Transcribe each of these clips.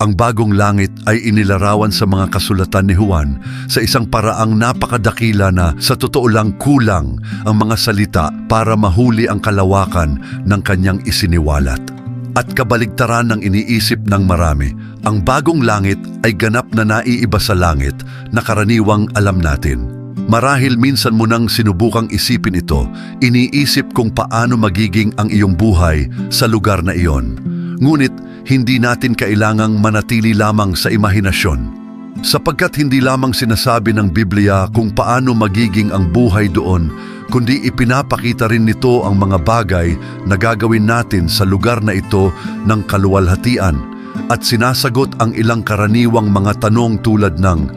Ang bagong langit ay inilarawan sa mga kasulatan ni Juan sa isang paraang napakadakila na sa totoo lang kulang ang mga salita para mahuli ang kalawakan ng kanyang isiniwalat. At kabaligtaran ng iniisip ng marami, ang bagong langit ay ganap na naiiba sa langit na karaniwang alam natin. Marahil minsan mo nang sinubukang isipin ito, iniisip kung paano magiging ang iyong buhay sa lugar na iyon. Ngunit hindi natin kailangang manatili lamang sa imahinasyon, sapagkat hindi lamang sinasabi ng Biblia kung paano magiging ang buhay doon, kundi ipinapakita rin nito ang mga bagay na gagawin natin sa lugar na ito ng kaluwalhatian at sinasagot ang ilang karaniwang mga tanong tulad ng: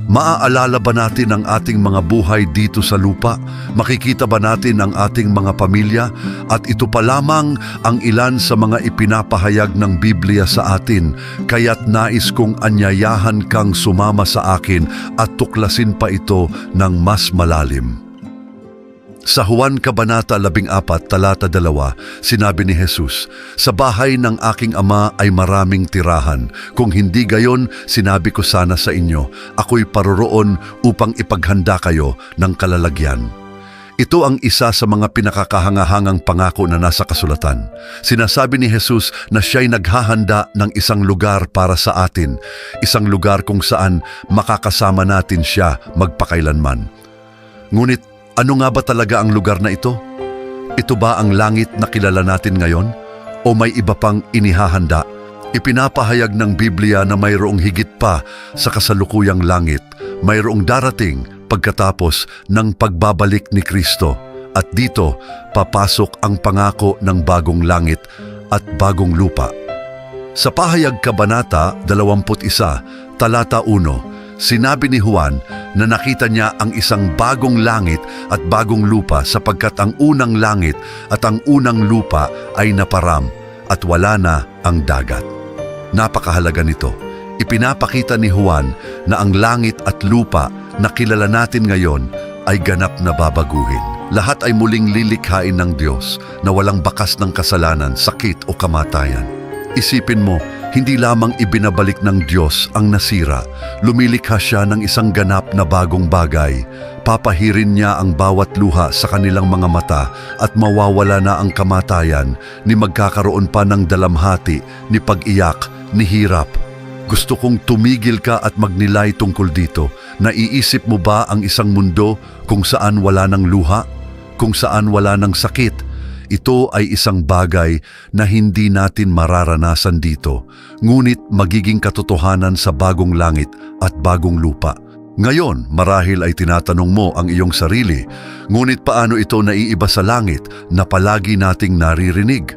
maaalala ba natin ang ating mga buhay dito sa lupa? Makikita ba natin ang ating mga pamilya? At ito pa lamang ang ilan sa mga ipinapahayag ng Biblia sa atin, kaya't nais kong anyayahan kang sumama sa akin at tuklasin pa ito ng mas malalim. Sa Juan Kabanata 14, talata 2, sinabi ni Jesus, "Sa bahay ng aking ama ay maraming tirahan. Kung hindi gayon, sinabi ko sana sa inyo, ako'y paroroon upang ipaghanda kayo ng kalalagyan." Ito ang isa sa mga pinakakahangahangang pangako na nasa kasulatan. Sinasabi ni Jesus na siya'y naghahanda ng isang lugar para sa atin, isang lugar kung saan makakasama natin siya magpakailanman. Ngunit ano nga ba talaga ang lugar na ito? Ito ba ang langit na kilala natin ngayon? O may iba pang inihahanda? Ipinapahayag ng Biblia na mayroong higit pa sa kasalukuyang langit. Mayroong darating pagkatapos ng pagbabalik ni Kristo. At dito, papasok ang pangako ng bagong langit at bagong lupa. Sa pahayag Kabanata 21, talata 1, sinabi ni Juan na nakita niya ang isang bagong langit at bagong lupa sapagkat ang unang langit at ang unang lupa ay naparam at wala na ang dagat. Napakahalaga nito. Ipinapakita ni Juan na ang langit at lupa na kilala natin ngayon ay ganap na babaguhin. Lahat ay muling lilikhain ng Diyos na walang bakas ng kasalanan, sakit o kamatayan. Isipin mo, hindi lamang ibinabalik ng Diyos ang nasira, lumilikha siya ng isang ganap na bagong bagay. Papahirin niya ang bawat luha sa kanilang mga mata at mawawala na ang kamatayan, ni magkakaroon pa ng dalamhati, ni pag-iyak, ni hirap. Gusto kong tumigil ka at magnilay tungkol dito. Naiisip mo ba ang isang mundo kung saan wala ng luha? Kung saan wala ng sakit? Ito ay isang bagay na hindi natin mararanasan dito, ngunit magiging katotohanan sa bagong langit at bagong lupa. Ngayon, marahil ay tinatanong mo ang iyong sarili, ngunit paano ito naiiba sa langit na palagi nating naririnig?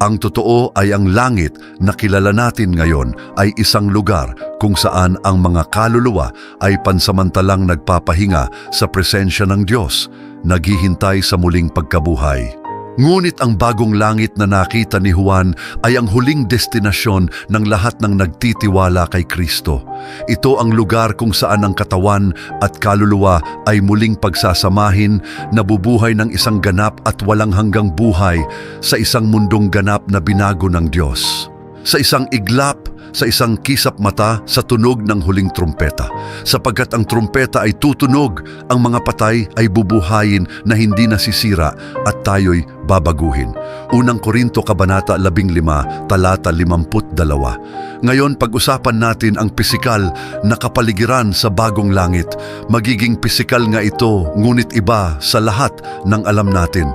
Ang totoo ay ang langit na kilala natin ngayon ay isang lugar kung saan ang mga kaluluwa ay pansamantalang nagpapahinga sa presensya ng Diyos, naghihintay sa muling pagkabuhay. Ngunit ang bagong langit na nakita ni Juan ay ang huling destinasyon ng lahat ng nagtitiwala kay Kristo. Ito ang lugar kung saan ang katawan at kaluluwa ay muling pagsasamahin, nabubuhay ng isang ganap at walang hanggang buhay sa isang mundong ganap na binago ng Diyos. Sa isang iglap, sa isang kisap mata sa tunog ng huling trumpeta. Sapagkat ang trumpeta ay tutunog, ang mga patay ay bubuhayin na hindi nasisira at tayo'y babaguhin. Unang Korinto Kabanata 15, talata 52. Ngayon pag-usapan natin ang pisikal na kapaligiran sa bagong langit. Magiging pisikal nga ito, ngunit iba sa lahat ng alam natin.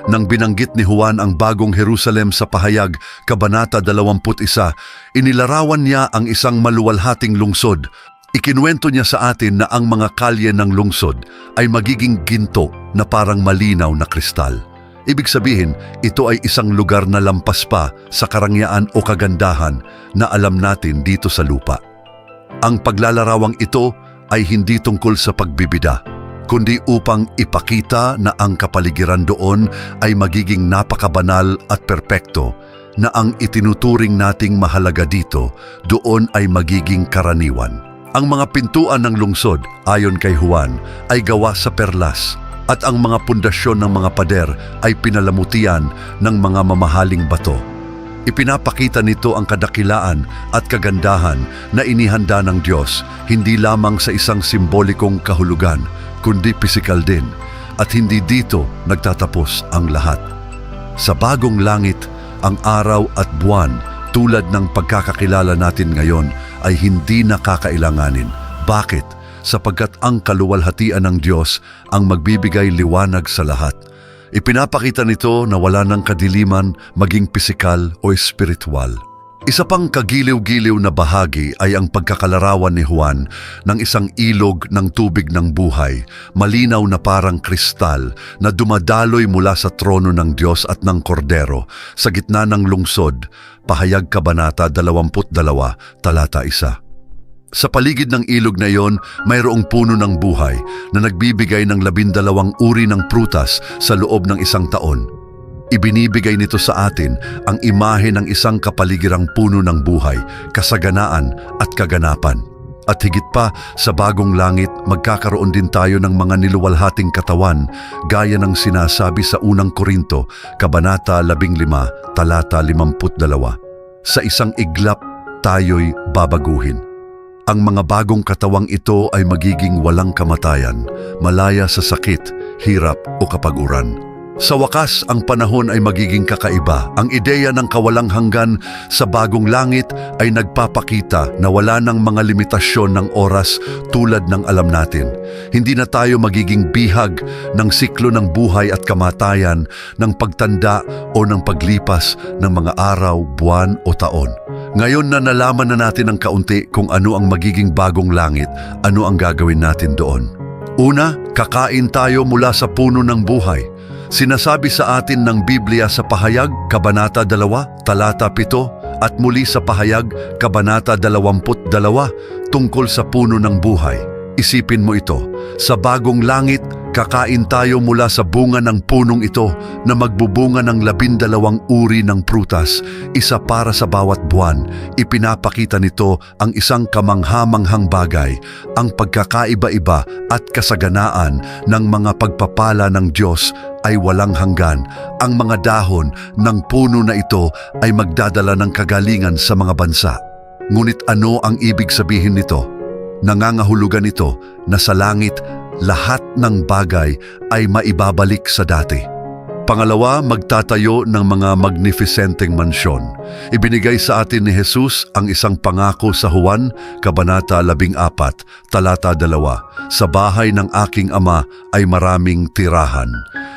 Nang binanggit ni Juan ang bagong Jerusalem sa pahayag Kabanata 21, inilarawan niya ang isang maluwalhating lungsod. Ikinuwento niya sa atin na ang mga kalye ng lungsod ay magiging ginto na parang malinaw na kristal. Ibig sabihin, ito ay isang lugar na lampas pa sa karangyaan o kagandahan na alam natin dito sa lupa. Ang paglalarawang ito ay hindi tungkol sa pagbibida, kundi upang ipakita na ang kapaligiran doon ay magiging napakabanal at perpekto, na ang itinuturing nating mahalaga dito, doon ay magiging karaniwan. Ang mga pintuan ng lungsod, ayon kay Juan, ay gawa sa perlas, at ang mga pundasyon ng mga pader ay pinalamutian ng mga mamahaling bato. Ipinapakita nito ang kadakilaan at kagandahan na inihanda ng Diyos, hindi lamang sa isang simbolikong kahulugan, kundi pisikal din. At hindi dito nagtatapos ang lahat. Sa bagong langit, ang araw at buwan, tulad ng pagkakakilala natin ngayon, ay hindi nakakailanganin. Bakit? Sapagkat ang kaluwalhatian ng Diyos ang magbibigay liwanag sa lahat. Ipinapakita nito na wala ng kadiliman maging pisikal o espiritual. Isa pang kagiliw-giliw na bahagi ay ang pagkakalarawan ni Juan ng isang ilog ng tubig ng buhay, malinaw na parang kristal na dumadaloy mula sa trono ng Diyos at ng Kordero sa gitna ng lungsod, Pahayag Kabanata 22, talata 1. Sa paligid ng ilog na iyon, mayroong puno ng buhay na nagbibigay ng 12 uri ng prutas sa loob ng isang taon. Ibinibigay nito sa atin ang imahe ng isang kapaligirang puno ng buhay, kasaganaan at kaganapan. At higit pa, sa bagong langit, magkakaroon din tayo ng mga niluwalhating katawan, gaya ng sinasabi sa unang Korinto, Kabanata 15, talata 52. Sa isang iglap, tayo'y babaguhin. Ang mga bagong katawang ito ay magiging walang kamatayan, malaya sa sakit, hirap o kapaguran. Sa wakas, ang panahon ay magiging kakaiba. Ang ideya ng kawalang hanggan sa bagong langit ay nagpapakita na wala ng mga limitasyon ng oras tulad ng alam natin. Hindi na tayo magiging bihag ng siklo ng buhay at kamatayan, ng pagtanda o ng paglipas ng mga araw, buwan o taon. Ngayon na nalaman na natin ng kaunti kung ano ang magiging bagong langit, ano ang gagawin natin doon. Una, kakain tayo mula sa puno ng buhay. Sinasabi sa atin ng Biblia sa Pahayag, Kabanata 2, talata 7, at muli sa Pahayag, Kabanata 22, tungkol sa puno ng buhay. Isipin mo ito, sa bagong langit, kakain tayo mula sa bunga ng punong ito na magbubunga ng 12 uri ng prutas, isa para sa bawat buwan. Ipinapakita nito ang isang kamangha-manghang bagay, ang pagkakaiba-iba at kasaganaan ng mga pagpapala ng Diyos ay walang hanggan. Ang mga dahon ng puno na ito ay magdadala ng kagalingan sa mga bansa. Ngunit ano ang ibig sabihin nito? Nangangahulugan ito na sa langit, lahat ng bagay ay maibabalik sa dati. Pangalawa, magtatayo ng mga magnificenteng mansyon. Ibinigay sa atin ni Jesus ang isang pangako sa Juan, Kabanata 14, talata 2. Sa bahay ng aking ama ay maraming tirahan.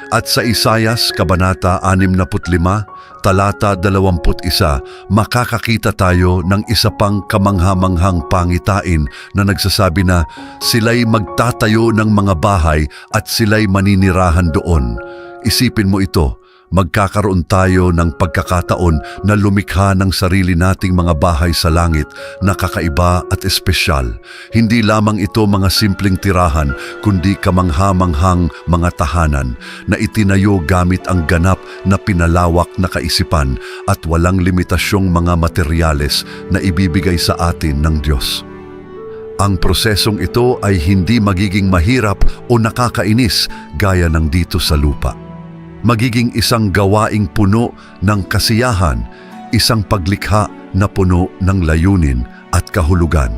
At sa Isayas, Kabanata 65, talata 21, makakakita tayo ng isa pang kamangha-manghang pangitain na nagsasabi na sila'y magtatayo ng mga bahay at sila'y maninirahan doon. Isipin mo ito, magkakaroon tayo ng pagkakataon na lumikha ng sarili nating mga bahay sa langit na kakaiba at espesyal. Hindi lamang ito mga simpleng tirahan, kundi kamangha-manghang mga tahanan na itinayo gamit ang ganap na pinalawak na kaisipan at walang limitasyong mga materyales na ibibigay sa atin ng Diyos. Ang prosesong ito ay hindi magiging mahirap o nakakainis gaya ng dito sa lupa. Magiging isang gawaing puno ng kasiyahan, isang paglikha na puno ng layunin at kahulugan.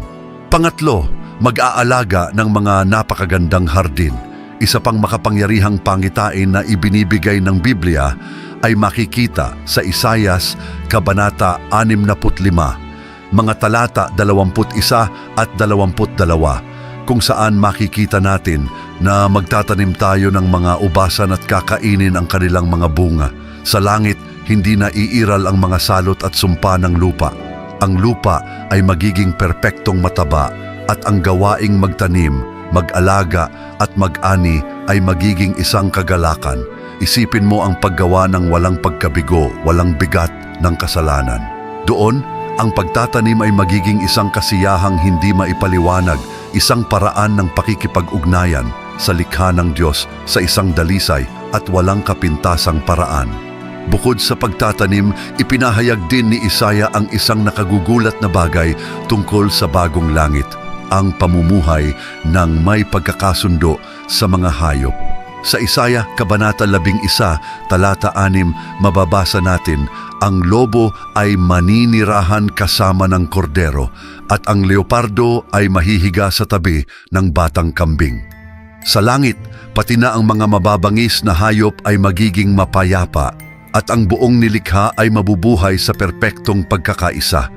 Pangatlo, mag-aalaga ng mga napakagandang hardin. Isa pang makapangyarihang pangitain na ibinibigay ng Biblia ay makikita sa Isayas, Kabanata 65, mga talata 21 at 22, kung saan makikita natin na magtatanim tayo ng mga ubasan at kakainin ang kanilang mga bunga. Sa langit, hindi na iiral ang mga salot at sumpa ng lupa. Ang lupa ay magiging perpektong mataba at ang gawaing magtanim, mag-alaga at mag-ani ay magiging isang kagalakan. Isipin mo ang paggawa ng walang pagkabigo, walang bigat ng kasalanan. Doon, ang pagtatanim ay magiging isang kasiyahang hindi maipaliwanag, isang paraan ng pakikipag-ugnayan sa likha ng Diyos sa isang dalisay at walang kapintasang paraan. Bukod sa pagtatanim, ipinahayag din ni Isaya ang isang nakagugulat na bagay tungkol sa bagong langit, ang pamumuhay ng may pagkakasundo sa mga hayop. Sa Isaya, Kabanata 11, talata 6, mababasa natin, ang lobo ay maninirahan kasama ng kordero at ang leopardo ay mahihiga sa tabi ng batang kambing. Sa langit, pati na ang mga mababangis na hayop ay magiging mapayapa at ang buong nilikha ay mabubuhay sa perpektong pagkakaisa.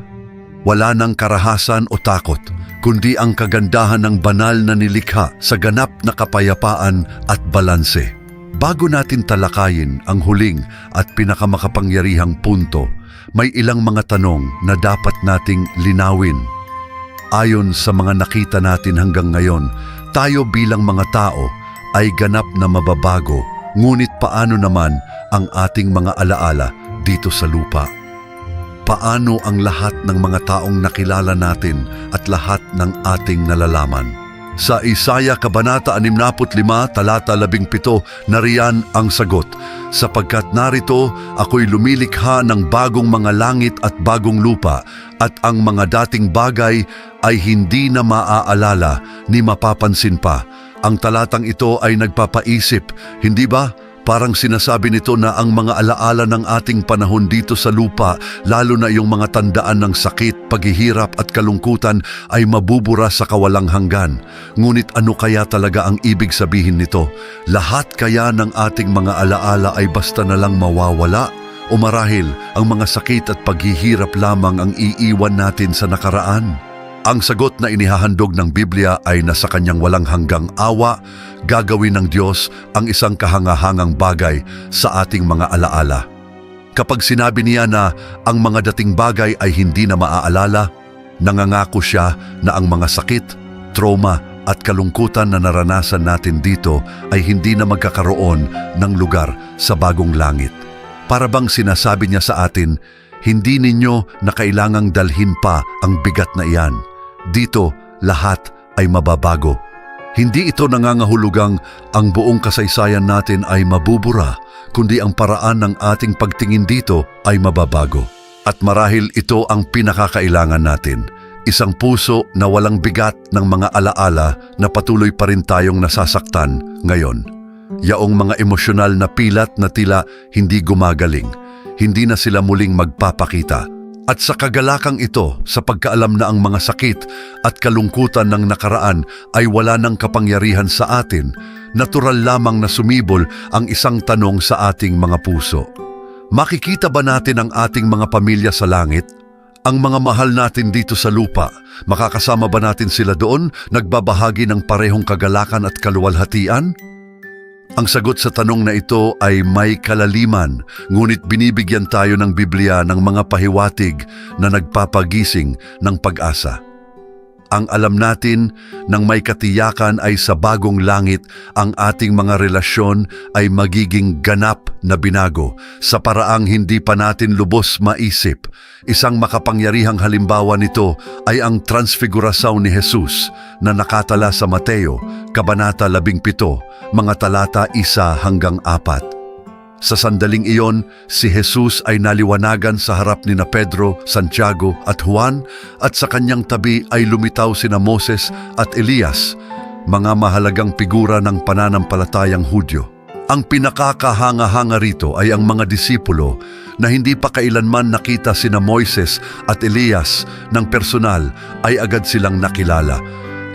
Wala nang karahasan o takot, kundi ang kagandahan ng banal na nilikha sa ganap na kapayapaan at balanse. Bago natin talakayin ang huling at pinakamakapangyarihang punto, may ilang mga tanong na dapat nating linawin. Ayon sa mga nakita natin hanggang ngayon, tayo bilang mga tao ay ganap na mababago, ngunit paano naman ang ating mga alaala dito sa lupa? Paano ang lahat ng mga taong nakilala natin at lahat ng ating nalalaman? Sa Isaya Kabanata 65, talata 17, nariyan ang sagot, sapagkat narito ako'y lumilikha ng bagong mga langit at bagong lupa, at ang mga dating bagay ay hindi na maaalala ni mapapansin pa. Ang talatang ito ay nagpapaisip, hindi ba? Parang sinasabi nito na ang mga alaala ng ating panahon dito sa lupa, lalo na yung mga tandaan ng sakit, paghihirap at kalungkutan ay mabubura sa kawalang hanggan. Ngunit ano kaya talaga ang ibig sabihin nito? Lahat kaya ng ating mga alaala ay basta na lang mawawala? O marahil ang mga sakit at paghihirap lamang ang iiwan natin sa nakaraan? Ang sagot na inihahandog ng Biblia ay nasa kanyang walang hanggang awa, gagawin ng Diyos ang isang kahangahangang bagay sa ating mga alaala. Kapag sinabi niya na ang mga dating bagay ay hindi na maaalala, nangangako siya na ang mga sakit, trauma at kalungkutan na naranasan natin dito ay hindi na magkakaroon ng lugar sa bagong langit. Para bang sinasabi niya sa atin, hindi ninyo na kailangang dalhin pa ang bigat na iyan. Dito, lahat ay mababago. Hindi ito nangangahulugang ang buong kasaysayan natin ay mabubura, kundi ang paraan ng ating pagtingin dito ay mababago. At marahil ito ang pinakakailangan natin, isang puso na walang bigat ng mga alaala na patuloy pa rin tayong nasasaktan ngayon. Yaong mga emosyonal na pilat na tila hindi gumagaling, hindi na sila muling magpapakita. At sa kagalakang ito, sa pagkaalam na ang mga sakit at kalungkutan ng nakaraan ay wala ng kapangyarihan sa atin, natural lamang na sumibol ang isang tanong sa ating mga puso. Makikita ba natin ang ating mga pamilya sa langit? Ang mga mahal natin dito sa lupa, makakasama ba natin sila doon, nagbabahagi ng parehong kagalakan at kaluwalhatian? Ang sagot sa tanong na ito ay may kalaliman, ngunit binibigyan tayo ng Biblia ng mga pahiwatig na nagpapagising ng pag-asa. Ang alam natin ng may katiyakan ay sa bagong langit ang ating mga relasyon ay magiging ganap na binago sa paraang hindi pa natin lubos maisip. Isang makapangyarihang halimbawa nito ay ang transfigurasyon ni Jesus na nakatala sa Mateo, Kabanata 17, mga talata 1-4. Sa sandaling iyon, si Jesus ay naliwanagan sa harap ni na Pedro, Santiago at Juan at sa kanyang tabi ay lumitaw sina Moses at Elias, mga mahalagang figura ng pananampalatayang Hudyo. Ang pinakakahanga-hanga rito ay ang mga disipulo na hindi pa kailanman nakita sina Moises at Elias ng personal ay agad silang nakilala.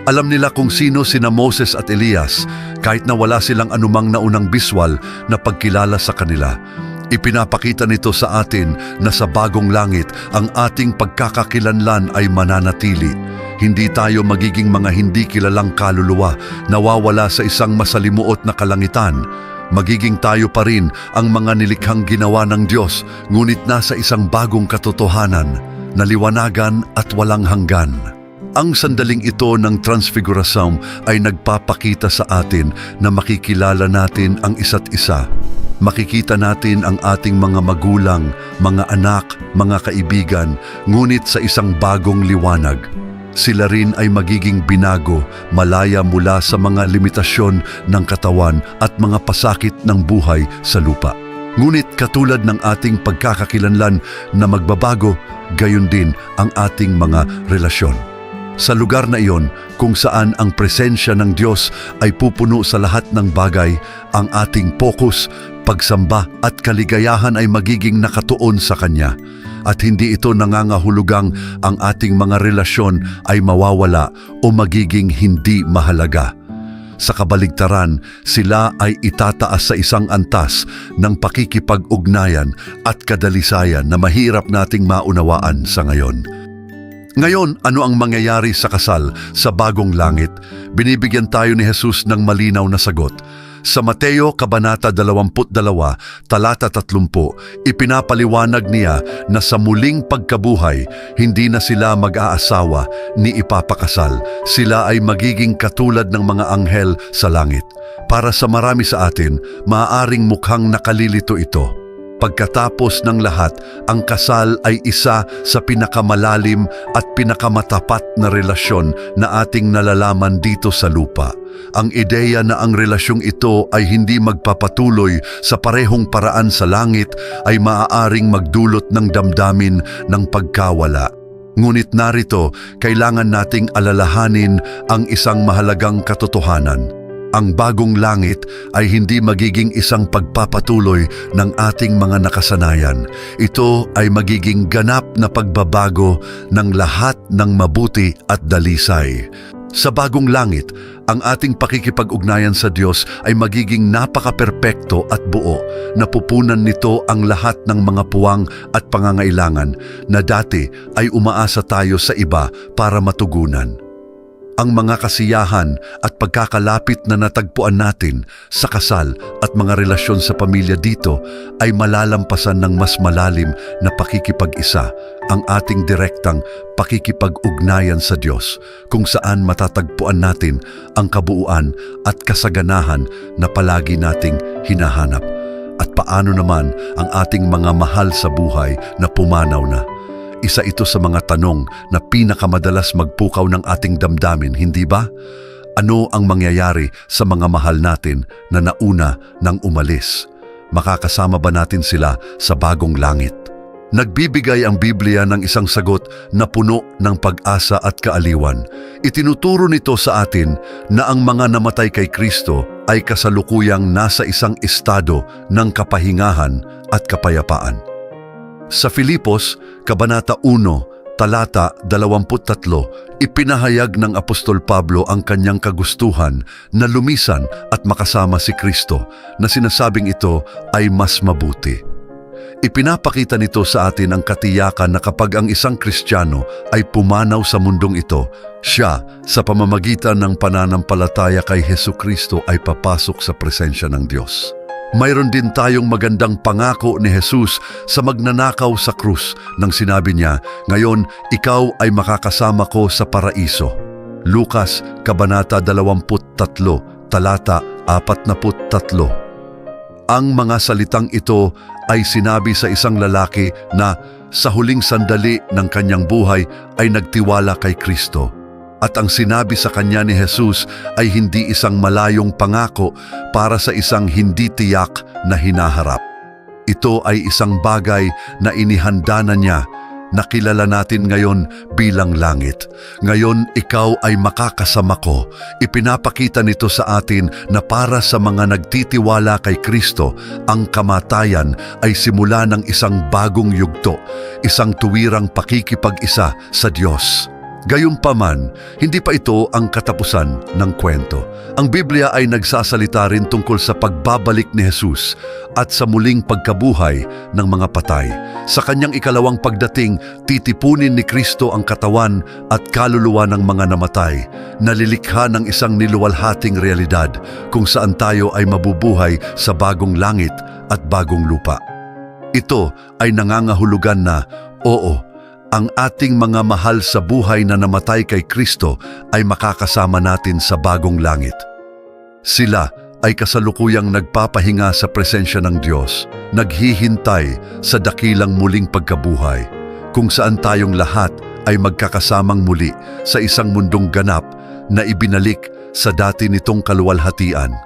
Alam nila kung sino sina Moses at Elias kahit na wala silang anumang naunang biswal na pagkilala sa kanila. Ipinapakita nito sa atin na sa bagong langit ang ating pagkakakilanlan ay mananatili. Hindi tayo magiging mga hindi kilalang kaluluwa nawawala sa isang masalimuot na kalangitan. Magiging tayo pa rin ang mga nilikhang ginawa ng Diyos, ngunit nasa isang bagong katotohanan, naliwanagan at walang hanggan. Ang sandaling ito ng transfigurasyon ay nagpapakita sa atin na makikilala natin ang isa't isa. Makikita natin ang ating mga magulang, mga anak, mga kaibigan, ngunit sa isang bagong liwanag. Sila rin ay magiging binago, malaya mula sa mga limitasyon ng katawan at mga pasakit ng buhay sa lupa. Ngunit katulad ng ating pagkakakilanlan na magbabago, gayon din ang ating mga relasyon. Sa lugar na iyon kung saan ang presensya ng Diyos ay pupuno sa lahat ng bagay, ang ating focus, pagsamba at kaligayahan ay magiging nakatuon sa Kanya. At hindi ito nangangahulugang ang ating mga relasyon ay mawawala o magiging hindi mahalaga. Sa kabaligtaran, sila ay itataas sa isang antas ng pakikipag-ugnayan at kadalisayan na mahirap nating maunawaan sa ngayon. Ngayon, ano ang mangyayari sa kasal sa bagong langit? Binibigyan tayo ni Jesus ng malinaw na sagot. Sa Mateo Kabanata 22, talata 30, ipinapaliwanag niya na sa muling pagkabuhay, hindi na sila mag-aasawa ni ipapakasal. Sila ay magiging katulad ng mga anghel sa langit. Para sa marami sa atin, maaaring mukhang nakalilito ito. Pagkatapos ng lahat, ang kasal ay isa sa pinakamalalim at pinakamatapat na relasyon na ating nalalaman dito sa lupa. Ang ideya na ang relasyong ito ay hindi magpapatuloy sa parehong paraan sa langit ay maaaring magdulot ng damdamin ng pagkawala. Ngunit narito, kailangan nating alalahanin ang isang mahalagang katotohanan. Ang bagong langit ay hindi magiging isang pagpapatuloy ng ating mga nakasanayan. Ito ay magiging ganap na pagbabago ng lahat ng mabuti at dalisay. Sa bagong langit, ang ating pakikipag-ugnayan sa Diyos ay magiging napaka-perpekto at buo. Napupunan nito ang lahat ng mga puwang at pangangailangan na dati ay umaasa tayo sa iba para matugunan. Ang mga kasiyahan at pagkakalapit na natagpuan natin sa kasal at mga relasyon sa pamilya dito ay malalampasan ng mas malalim na pakikipag-isa, ang ating direktang pakikipag-ugnayan sa Diyos, kung saan matatagpuan natin ang kabuuan at kasaganahan na palagi nating hinahanap. At paano naman ang ating mga mahal sa buhay na pumanaw na? Isa ito sa mga tanong na pinakamadalas magpukaw ng ating damdamin, hindi ba? Ano ang mangyayari sa mga mahal natin na nauna nang umalis? Makakasama ba natin sila sa bagong langit? Nagbibigay ang Biblia ng isang sagot na puno ng pag-asa at kaaliwan. Itinuturo nito sa atin na ang mga namatay kay Kristo ay kasalukuyang nasa isang estado ng kapahingahan at kapayapaan. Sa Filipos, Kabanata 1, talata 23, ipinahayag ng Apostol Pablo ang kanyang kagustuhan na lumisan at makasama si Kristo, na sinasabing ito ay mas mabuti. Ipinapakita nito sa atin ang katiyakan na kapag ang isang Kristiyano ay pumanaw sa mundong ito, siya, sa pamamagitan ng pananampalataya kay Hesukristo, ay papasok sa presensya ng Diyos. Mayroon din tayong magandang pangako ni Jesus sa magnanakaw sa krus nang sinabi niya, "Ngayon, ikaw ay makakasama ko sa paraiso." Lucas, Kabanata 23, talata 43. Ang mga salitang ito ay sinabi sa isang lalaki na sa huling sandali ng kanyang buhay ay nagtiwala kay Kristo. At ang sinabi sa kanya ni Jesus ay hindi isang malayong pangako para sa isang hindi tiyak na hinaharap. Ito ay isang bagay na inihanda na niya na kilala natin ngayon bilang langit. Ngayon, ikaw ay makakasama ko. Ipinapakita nito sa atin na para sa mga nagtitiwala kay Kristo, ang kamatayan ay simula ng isang bagong yugto, isang tuwirang pakikipag-isa sa Diyos. Gayunpaman, hindi pa ito ang katapusan ng kwento. Ang Biblia ay nagsasalita rin tungkol sa pagbabalik ni Jesus at sa muling pagkabuhay ng mga patay. Sa kanyang ikalawang pagdating, titipunin ni Kristo ang katawan at kaluluwa ng mga namatay, nalilikha ng isang niluwalhating realidad kung saan tayo ay mabubuhay sa bagong langit at bagong lupa. Ito ay nangangahulugan na, oo, ang ating mga mahal sa buhay na namatay kay Kristo ay makakasama natin sa bagong langit. Sila ay kasalukuyang nagpapahinga sa presensya ng Diyos, naghihintay sa dakilang muling pagkabuhay, kung saan tayong lahat ay magkakasamang muli sa isang mundong ganap na ibinalik sa dati nitong kaluwalhatian.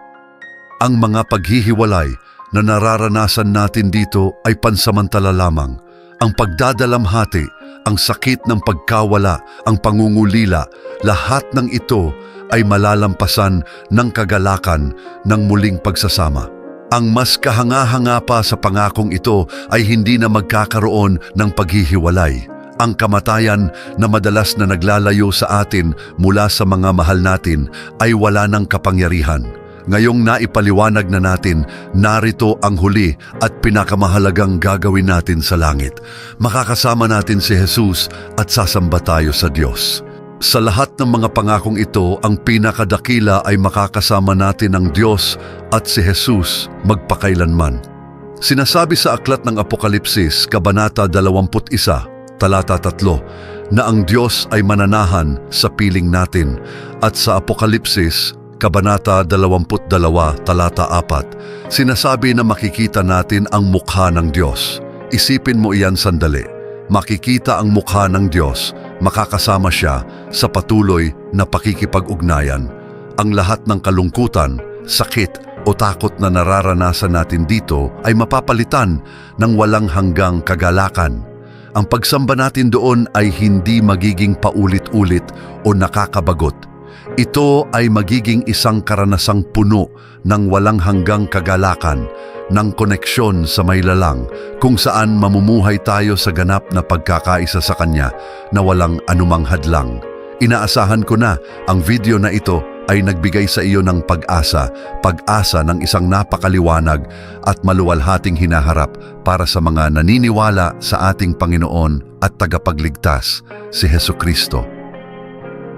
Ang mga paghihiwalay na nararanasan natin dito ay pansamantala lamang. Ang pagdadalamhati ang sakit ng pagkawala, ang pangungulila, lahat ng ito ay malalampasan ng kagalakan ng muling pagsasama. Ang mas kahanga-hanga pa sa pangakong ito ay hindi na magkakaroon ng paghihiwalay. Ang kamatayan na madalas na naglalayo sa atin mula sa mga mahal natin ay wala ng kapangyarihan. Ngayong naipaliwanag na natin, narito ang huli at pinakamahalagang gagawin natin sa langit. Makakasama natin si Jesus at sasamba tayo sa Diyos. Sa lahat ng mga pangakong ito, ang pinakadakila ay makakasama natin ang Diyos at si Jesus magpakailanman. Sinasabi sa aklat ng Apokalipsis, Kabanata 21, talata 3, na ang Diyos ay mananahan sa piling natin, at sa Apokalipsis, Kabanata 22, talata 4, sinasabi na makikita natin ang mukha ng Diyos. Isipin mo iyan sandali. Makikita ang mukha ng Diyos, makakasama siya sa patuloy na pakikipag-ugnayan. Ang lahat ng kalungkutan, sakit o takot na nararanasan natin dito ay mapapalitan ng walang hanggang kagalakan. Ang pagsamba natin doon ay hindi magiging paulit-ulit o nakakabagot. Ito ay magiging isang karanasang puno ng walang hanggang kagalakan, ng koneksyon sa may lalang, kung saan mamumuhay tayo sa ganap na pagkakaisa sa Kanya na walang anumang hadlang. Inaasahan ko na ang video na ito ay nagbigay sa iyo ng pag-asa ng isang napakaliwanag at maluwalhating hinaharap para sa mga naniniwala sa ating Panginoon at tagapagligtas, si Hesukristo.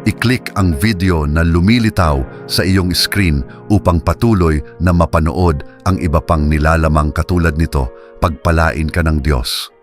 I-click ang video na lumilitaw sa iyong screen upang patuloy na mapanood ang iba pang nilalamang katulad nito. Pagpalain ka ng Diyos.